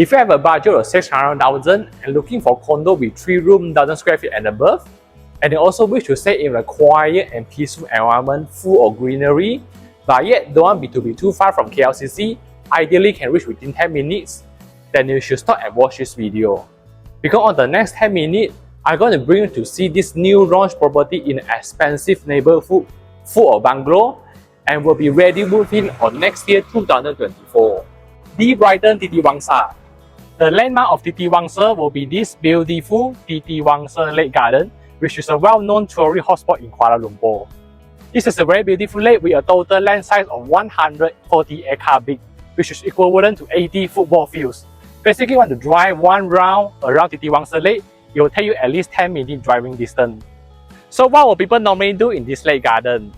If you have a budget of 600,000 and looking for condo with 3 rooms, 1,000 square feet and above, and you also wish to stay in a quiet and peaceful environment full of greenery, but yet don't want to be too far from KLCC, ideally can reach within 10 minutes, then you should stop and watch this video. Because on the next 10 minutes, I'm going to bring you to see this new launch property in an expensive neighborhood full of bungalow and will be ready to move in on next year 2024. The Brighton Titiwangsa. The landmark of Titiwangsa will be this beautiful Titiwangsa Lake Garden, which is a well-known tourist hotspot in Kuala Lumpur. This is a very beautiful lake with a total land size of 140 acre big, which is equivalent to 80 football fields. Basically, want to drive one round around Titiwangsa Lake, it will take you at least 10 minutes driving distance. So what will people normally do in this lake garden?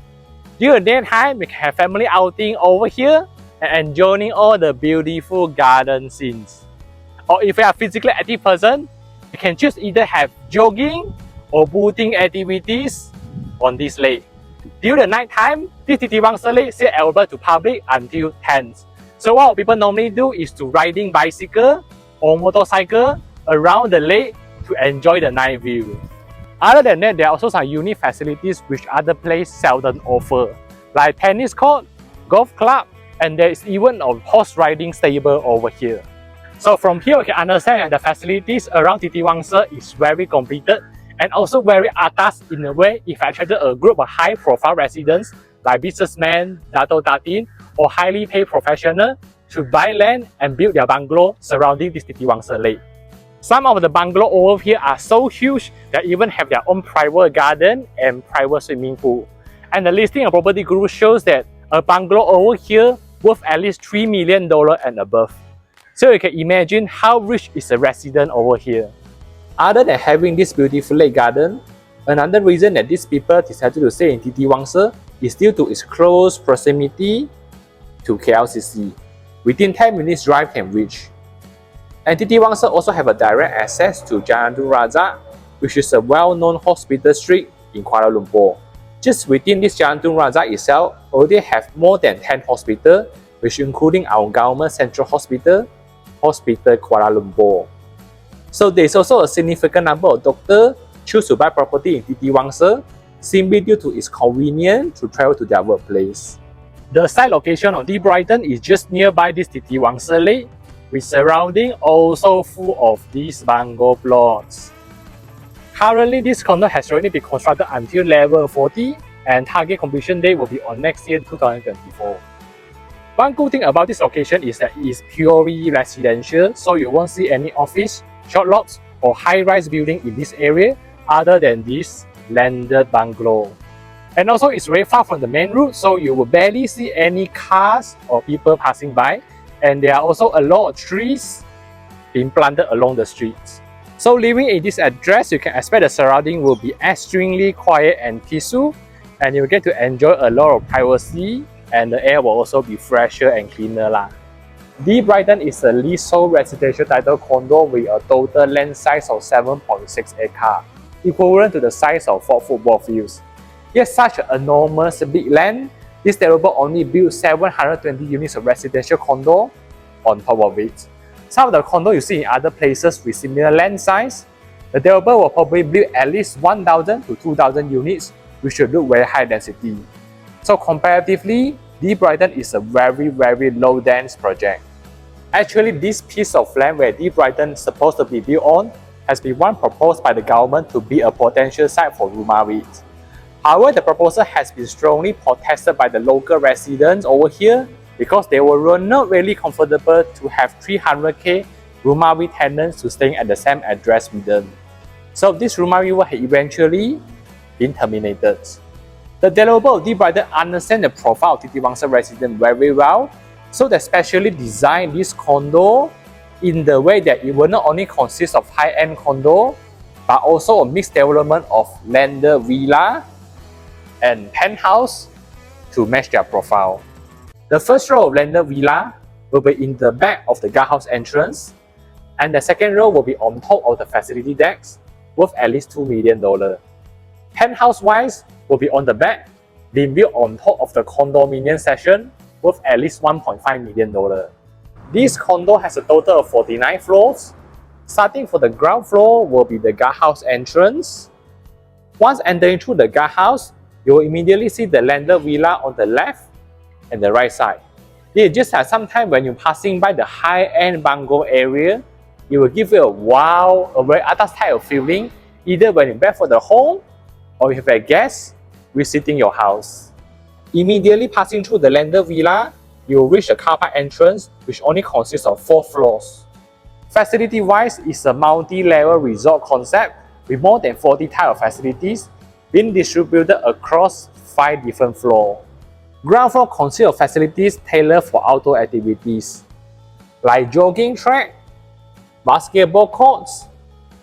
During daytime, we can have family outing over here and enjoying all the beautiful garden scenes. Or if you are a physically active person, you can choose either have jogging or boating activities on this lake. During the night time, this Titiwangsa Lake is still available to public until 10. So what people normally do is to riding bicycle or motorcycle around the lake to enjoy the night view. Other than that, there are also some unique facilities which other places seldom offer, like tennis court, golf club, and there is even a horse riding stable over here. So from here, we can understand that the facilities around Titiwangsa is very completed and also very atas in a way if attracted a group of high-profile residents like businessmen, dato datin, or highly paid professionals to buy land and build their bungalow surrounding this Titiwangsa Lake. Some of the bungalows over here are so huge that even have their own private garden and private swimming pool. And the listing of property group shows that a bungalow over here worth at least $3 million and above. So you can imagine how rich is a resident over here. Other than having this beautiful lake garden, another reason that these people decided to stay in Titiwangsa is due to its close proximity to KLCC. Within 10 minutes drive can reach. And Titiwangsa also have a direct access to Jalan Tun Razak, which is a well-known hospital street in Kuala Lumpur. Just within this Jalan Tun Razak itself, already have more than 10 hospitals, which including our government central hospital, Hospital Kuala Lumpur. So there's also a significant number of doctors choose to buy property in Titiwangsa simply due to its convenience to travel to their workplace. The site location of the Brighton is just nearby this Titiwangsa Lake, with surrounding also full of these bungalow plots. Currently, this condo has already been constructed until level 40 and target completion date will be on next year 2024. One good thing about this location is that it is purely residential, so you won't see any office, short lots or high-rise building in this area other than this landed bungalow. And also it's very far from the main road, so you will barely see any cars or people passing by, and there are also a lot of trees being planted along the streets. So living in this address, you can expect the surrounding will be extremely quiet and peaceful, and you'll get to enjoy a lot of privacy, and the air will also be fresher and cleaner lah. The Brighton is a leasehold residential title condo with a total land size of 7.6 acres, equivalent to the size of 4 football fields. Yet such an enormous big land, this developer only built 720 units of residential condo on top of it. Some of the condo you see in other places with similar land size, the developer will probably build at least 1,000 to 2,000 units, which should look very high density. So comparatively, the Brighton is a very low dense project. Actually, this piece of land where the Brighton is supposed to be built on has been one proposed by the government to be a potential site for rumah REITs. However, the proposal has been strongly protested by the local residents over here because they were not really comfortable to have 300k rumah REIT tenants to staying at the same address with them. So this rumah REIT will eventually been terminated. The developer of the Brighton understands the profile of Titiwangsa residents very well, so they specially designed this condo in the way that it will not only consist of high-end condo, but also a mixed development of landed villa and penthouse to match their profile. The first row of landed villa will be in the back of the guardhouse entrance, and the second row will be on top of the facility decks, worth at least $2 million. Penthouse-wise will be on the back, being built on top of the condominium section, worth at least $1.5 million. This condo has a total of 49 floors. Starting for the ground floor will be the guardhouse entrance. Once entering through the guardhouse, you will immediately see the landed villa on the left and the right side. You just have some time when you're passing by the high-end bungalow area, it will give you a wow, a very atas type of feeling, either when you're back for the home or if you have a guest visiting your house. Immediately passing through the landed villa, you will reach the car park entrance, which only consists of 4 floors. Facility-wise, it's a multi-level resort concept with more than 40 types of facilities being distributed across 5 different floors. Ground floor consists of facilities tailored for outdoor activities, like jogging track, basketball courts,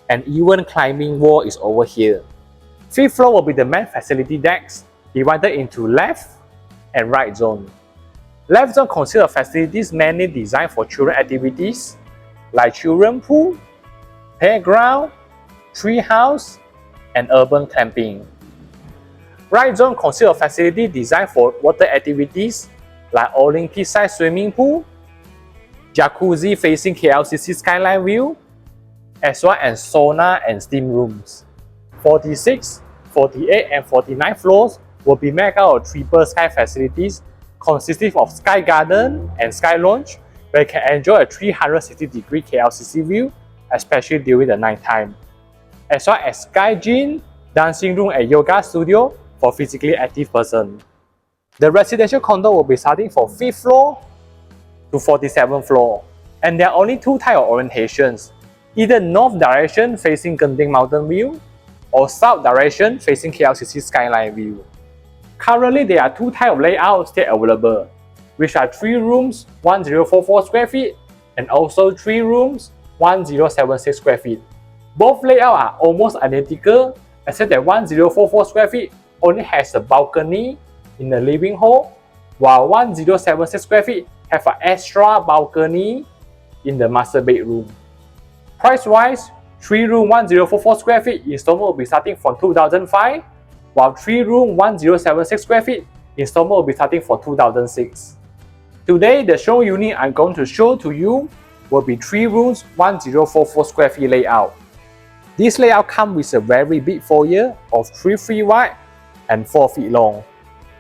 and even climbing wall is over here. 5th floor will be the main facility decks, divided into left and right zone. Left zone consists of facilities mainly designed for children activities, like children pool, playground, tree house, and urban camping. Right zone consists of facilities designed for water activities, like Olympic-sized swimming pool, jacuzzi facing KLCC skyline view, as well as sauna and steam rooms. 46, 48, and 49 floors will be made out of triple sky facilities consisting of Sky Garden and Sky Lounge, where you can enjoy a 360-degree KLCC view, especially during the night time, as well as Sky Gym, dancing room, and yoga studio for physically active person. The residential condo will be starting from 5th floor to 47th floor, and there are only 2 types of orientations, either north direction facing Genting Mountain View or south direction facing KLCC skyline view. Currently, there are 2 types of layouts still available, which are 3 rooms 1044 square feet and also 3 rooms 1076 square feet. Both layouts are almost identical, except that 1044 square feet only has a balcony in the living hall, while 1076 square feet have an extra balcony in the master bedroom. Price-wise, 3-room 1044 square feet installment will be starting from 2005, while 3-room 1076 square feet installment will be starting from 2006. Today, the show unit I'm going to show to you will be 3 rooms 1044 square feet layout. This layout comes with a very big foyer of 3 feet wide and 4 feet long.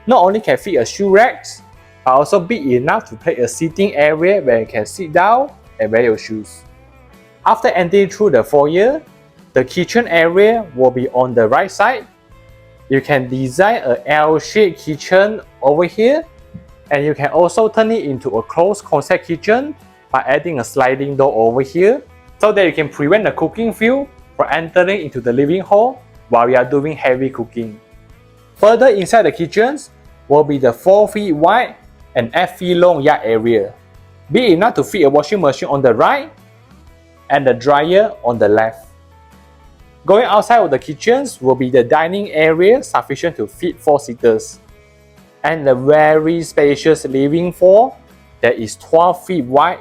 Not only can fit a shoe rack, but also big enough to play a seating area where you can sit down and wear your shoes. After entering through the foyer, the kitchen area will be on the right side. You can design a L-shaped kitchen over here, and you can also turn it into a closed concept kitchen by adding a sliding door over here, so that you can prevent the cooking fuel from entering into the living hall while you are doing heavy cooking. Further inside the kitchens will be the 4 feet wide and 8 feet long yard area, big enough to fit a washing machine on the right and the dryer on the left. Going outside of the kitchens will be the dining area sufficient to fit 4 seaters, and the very spacious living floor that is 12 feet wide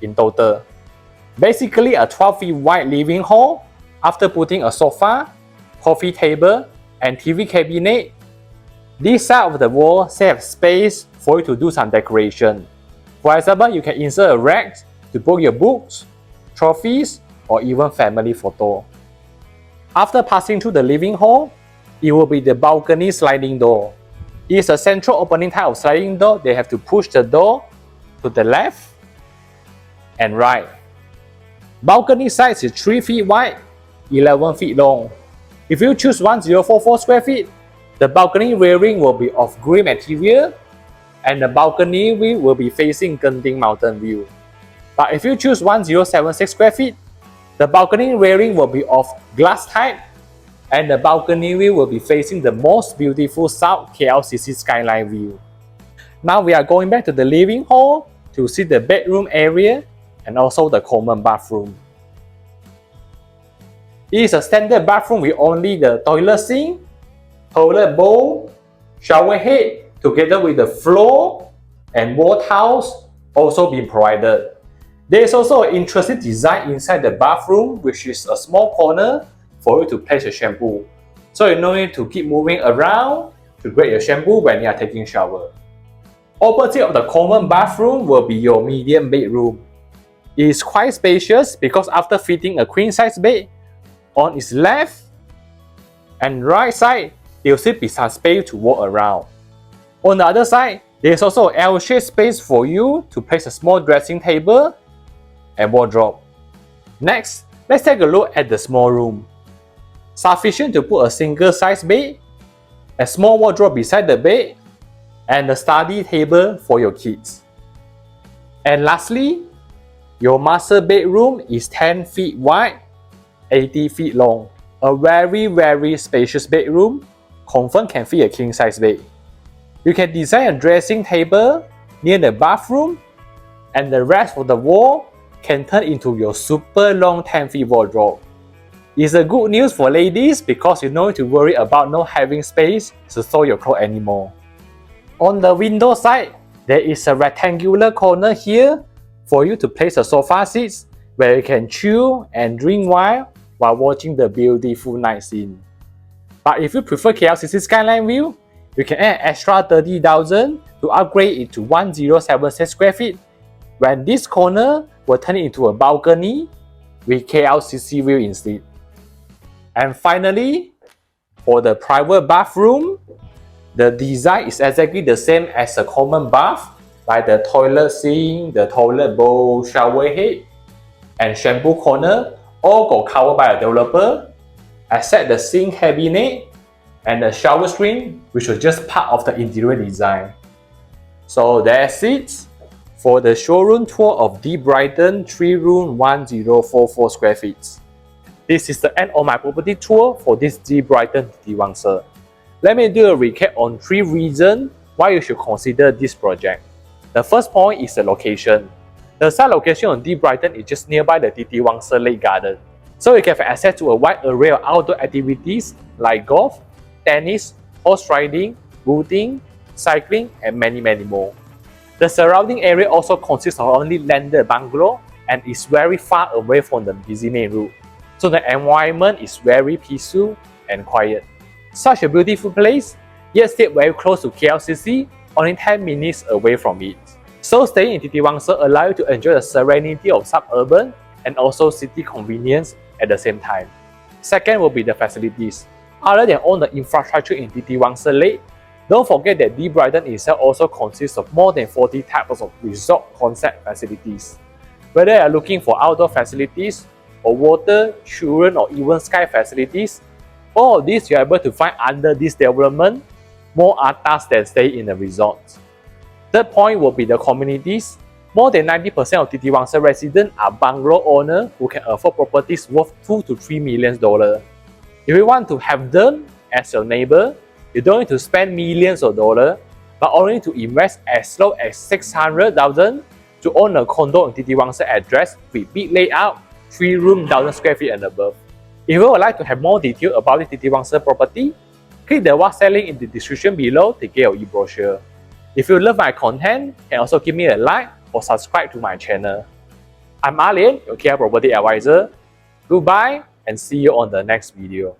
in total. Basically a 12 feet wide living hall after putting a sofa, coffee table, and TV cabinet. This side of the wall saves space for you to do some decoration. For example, you can insert a rack to put your books, trophies, or even family photo. After passing through the living hall, it will be the balcony sliding door. It is a central opening type of sliding door. They have to push the door to the left and right. Balcony size is 3 feet wide, 11 feet long. If you choose 1044 square feet, the balcony railing will be of grey material, and the balcony view will be facing Genting Mountain View. But if you choose 1076 square feet, the balcony railing will be of glass type, and the balcony view will be facing the most beautiful South KLCC skyline view. Now we are going back to the living hall to see the bedroom area and also the common bathroom. It is a standard bathroom with only the toilet sink, toilet bowl, shower head, together with the floor and wall tiles also being provided. There is also an interesting design inside the bathroom, which is a small corner for you to place your shampoo. So you don't need to keep moving around to grab your shampoo when you are taking a shower. Opposite of the common bathroom will be your medium bedroom. It is quite spacious because after fitting a queen size bed, on its left and right side, there will still be some space to walk around. On the other side, there is also an L-shaped space for you to place a small dressing table and wardrobe. Next, let's take a look at the small room. Sufficient to put a single size bed, a small wardrobe beside the bed, and a study table for your kids. And lastly, your master bedroom is 10 feet wide, 80 feet long. A very spacious bedroom, confirm can fit a king size bed. You can design a dressing table near the bathroom, and the rest of the wall can turn into your super long 10 feet wardrobe. It's a good news for ladies because you don't need to worry about not having space to store your clothes anymore. On the window side, there is a rectangular corner here for you to place a sofa seats where you can chill and drink wine while watching the beautiful night scene. But if you prefer KLCC skyline view, you can add extra 30,000 to upgrade it to 1076 square feet, when this corner will turn into a balcony with KLCC view instead. And finally, for the private bathroom, the design is exactly the same as a common bath, like the toilet sink, the toilet bowl, shower head, and shampoo corner all got covered by a developer, except the sink cabinet and the shower screen, which was just part of the interior design. So that's it for the showroom tour of the Brighton 3-room 1044 square feet. This is the end of my property tour for this the Brighton Titiwangsa. Let me do a recap on 3 reasons why you should consider this project. The first point is the location. The site location on the Brighton is just nearby the Titiwangsa Lake Garden, so you can have access to a wide array of outdoor activities like golf, tennis, horse riding, boating, cycling, and many more. The surrounding area also consists of only landed bungalow and is very far away from the busy main road, so the environment is very peaceful and quiet. Such a beautiful place, yet still very close to KLCC, only 10 minutes away from it. So staying in Titiwangsa allows you to enjoy the serenity of suburban and also city convenience at the same time. Second will be the facilities. Other than all the infrastructure in Titiwangsa Lake, don't forget that the Brighton itself also consists of more than 40 types of resort concept facilities. Whether you are looking for outdoor facilities, or water, children, or even sky facilities, all of these you are able to find under this development, more atas than stay in the resort. Third point will be the communities. More than 90% of Titiwangsa residents are bungalow owners who can afford properties worth $2 to $3 million. If you want to have them as your neighbor, you don't need to spend millions of dollars, but only to invest as low as 600,000 to own a condo in Titiwangsa address with big layout, 3-room 1,000 square feet and above. If you would like to have more detail about the Titiwangsa property, click the WhatsApp link in the description below to get your e-brochure. If you love my content, you can also give me a like or subscribe to my channel. I'm Lian, your KL Property Advisor. Goodbye and see you on the next video.